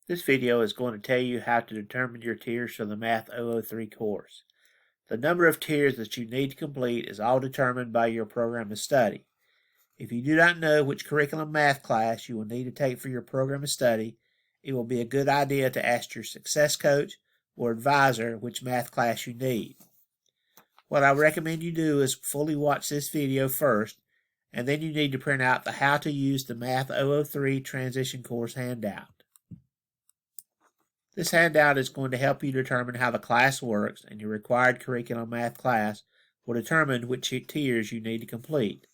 This video is going to tell you how to determine your tiers for the Math 003 course. The number of tiers that you need to complete is all determined by your program of study. If you do not know which curriculum math class you will need to take for your program of study, it will be a good idea to ask your success coach or advisor which math class you need. What I recommend you do is fully watch this video first, and then you need to print out the How to Use the Math 003 Transition Course handout. This handout is going to help you determine how the class works, and your required curriculum math class will determine which tiers you need to complete.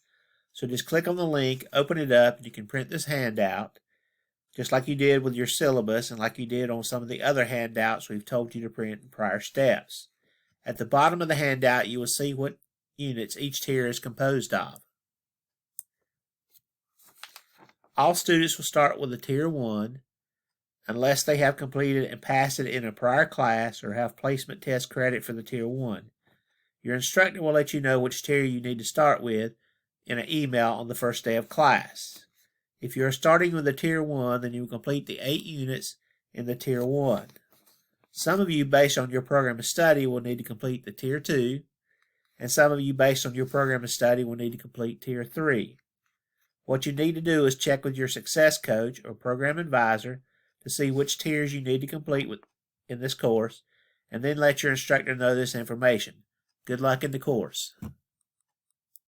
So just click on the link, open it up, and you can print this handout, just like you did with your syllabus and like you did on some of the other handouts we've told you to print in prior steps. At the bottom of the handout, you will see what units each tier is composed of. All students will start with a Tier 1, unless they have completed and passed it in a prior class or have placement test credit for the Tier 1. Your instructor will let you know which tier you need to start with in an email on the first day of class. If you are starting with a Tier 1, then you will complete the 8 units in the Tier 1. Some of you, based on your program of study, will need to complete the Tier 2, and some of you, based on your program of study, will need to complete Tier 3. What you need to do is check with your success coach or program advisor to see which tiers you need to complete in this course, and then let your instructor know this information. Good luck in the course.